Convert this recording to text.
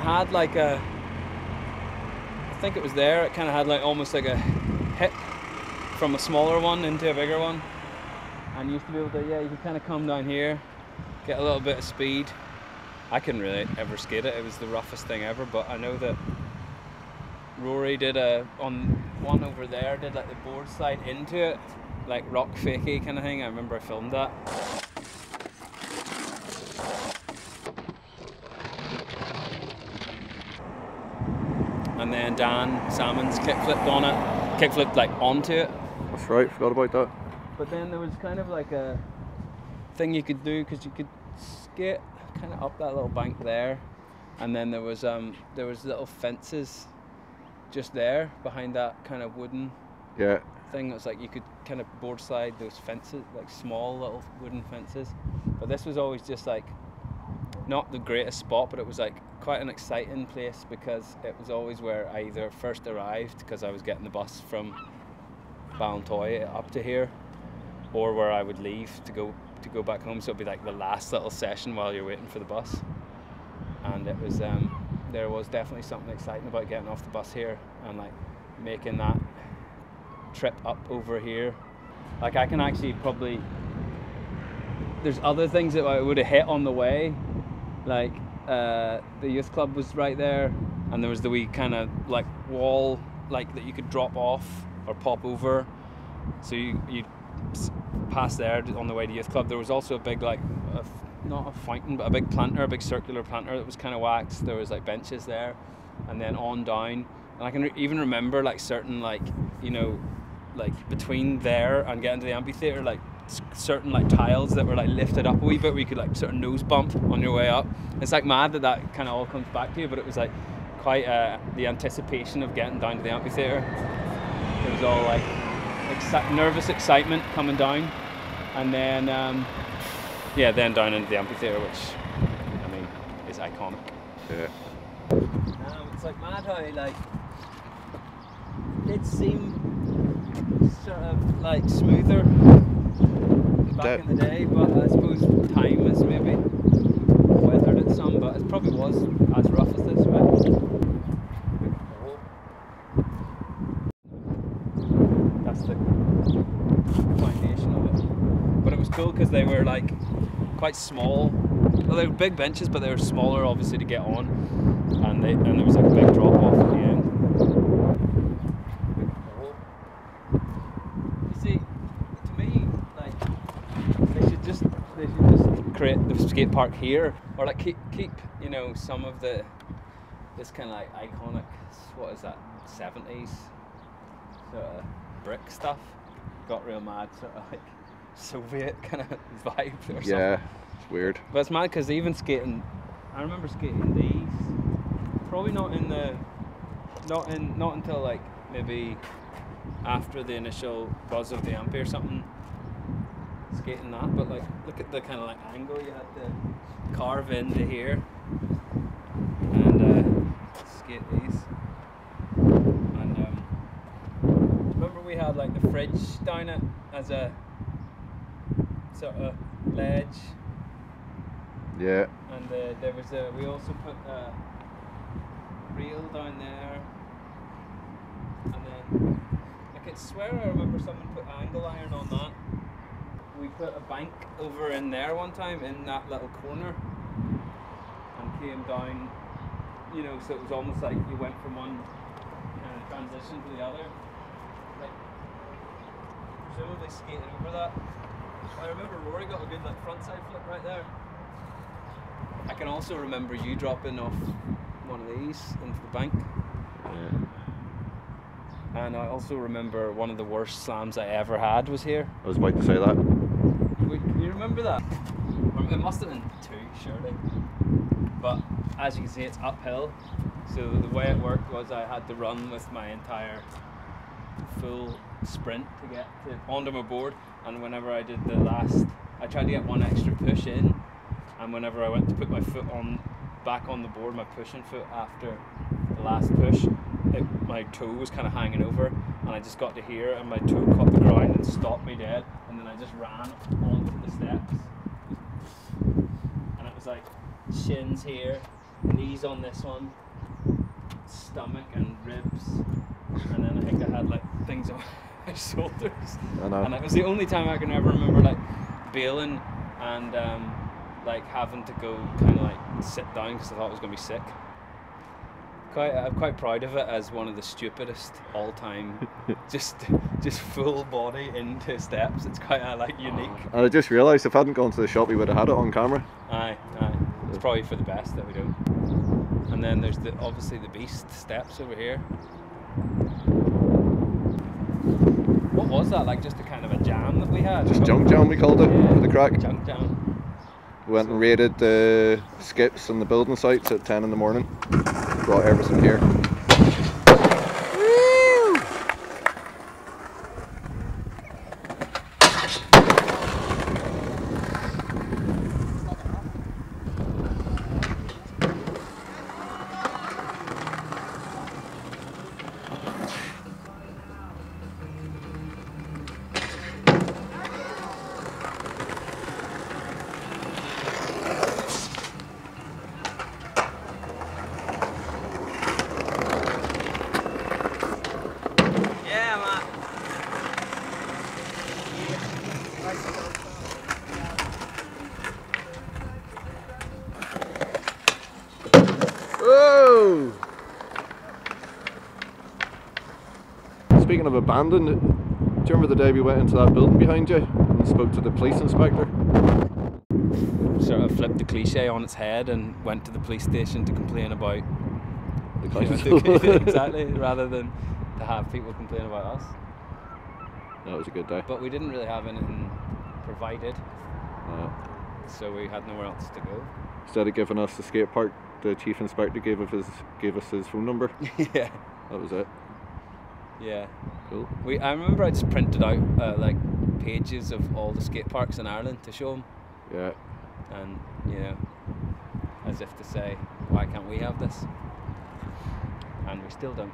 had like a, I think it was there, it kind of had like almost like a hip from a smaller one into a bigger one. And you used to be able to, yeah, you could kind of come down here, get a little bit of speed. I couldn't really ever skate it, it was the roughest thing ever, but I know that Rory did on one over there, did like the board slide into it, like rock fakey kind of thing. I remember I filmed that. And then Dan Salmon's kickflipped on it, kickflipped like onto it. That's right, forgot about that. But then there was kind of like a thing you could do, because you could skate kind of up that little bank there, and then there was little fences just there behind that kind of wooden thing. It was like you could kind of board slide those fences, like small little wooden fences. But this was always just like not the greatest spot, but it was like quite an exciting place, because it was always where I either first arrived, because I was getting the bus from Ballintoy up to here, or where I would leave to go back home. So it'd be like the last little session while you're waiting for the bus. And it was there was definitely something exciting about getting off the bus here and like making that trip up over here. Like I can actually probably, there's other things that I would have hit on the way, like the youth club was right there, and there was the wee kind of like wall like that you could drop off or pop over, so you pass there on the way to youth club. There was also a big like not a fountain, but a big planter, a big circular planter that was kind of waxed. There was like benches there, and then on down. And I can even remember like certain like, you know, like between there and getting to the amphitheatre, like certain like tiles that were like lifted up a wee bit where you could like sort of nose bump on your way up. It's like mad that kind of all comes back to you, but it was like quite the anticipation of getting down to the amphitheatre. It was all like nervous excitement coming down, and then then down into the amphitheatre, which I mean is iconic. Yeah. It's like mad how like it seemed sort of like smoother back in the day, but I suppose time has maybe weathered it some, but it probably was as rough as this way. That's the foundation of it. But it was cool because they were like quite small. Well, they were big benches, but they were smaller obviously to get on, and there was like a big drop off at the end. You see, to me, like they should just create the skate park here, or like keep you know some of this kind of like iconic, what is that, 70s sort of brick stuff. Got real mad sort of like Soviet kind of vibe or something. Yeah, it's weird. But it's mad because even skating, I remember skating these, probably not until like maybe after the initial buzz of the Ampy or something, skating that. But like, look at the kind of like angle you had to carve into here and skate these. And remember we had like the fridge down it as a sort of ledge. Yeah. And there was we also put a reel down there, and then I could swear I remember someone put angle iron on that. We put a bank over in there one time in that little corner, and came down, you know, so it was almost like you went from one kind of transition to the other, like presumably skating over that. I remember Rory got a good like front side flip right there. I can also remember you dropping off one of these into the bank. Yeah. And I also remember one of the worst slams I ever had was here. I was about to say that. Can you remember that? It must have been 2, surely. But as you can see, it's uphill. So the way it worked was I had to run with my entire full sprint to get onto my board. And whenever I did the last, I tried to get one extra push in. And whenever I went to put my foot back on the board, my pushing foot after the last push, my toe was kind of hanging over, and I just got to here, and my toe caught the ground and stopped me dead, and then I just ran onto the steps, and it was like shins here, knees on this one, stomach and ribs, and then I think I had like things on my shoulders. I know. And it was the only time I can ever remember like bailing and like having to go kind of like sit down because I thought I was going to be sick. I'm quite proud of it as one of the stupidest all-time, just full body into steps. It's quite like unique. And I just realised if I hadn't gone to the shop, we would have had it on camera. Aye. It's probably for the best that we don't. And then there's obviously the beast steps over here. What was that? Like just a kind of a jam that we had? Just junk jam we called it, for the crack. Junk jam. We went and raided the skips and the building sites at 10 in the morning. Brought everything here. Whoa! Speaking of abandoned, do you remember the day we went into that building behind you and spoke to the police inspector? Sort of flipped the cliche on its head and went to the police station to complain about The council. exactly, rather than to have people complain about us. That was a good day. But we didn't really have anything provided, so we had nowhere else to go. Instead of giving us the skate park, the chief inspector gave us his phone number. Yeah. That was it. Yeah. Cool. I remember I just printed out like pages of all the skate parks in Ireland to show them. Yeah. And you know, as if to say, why can't we have this? And we still don't.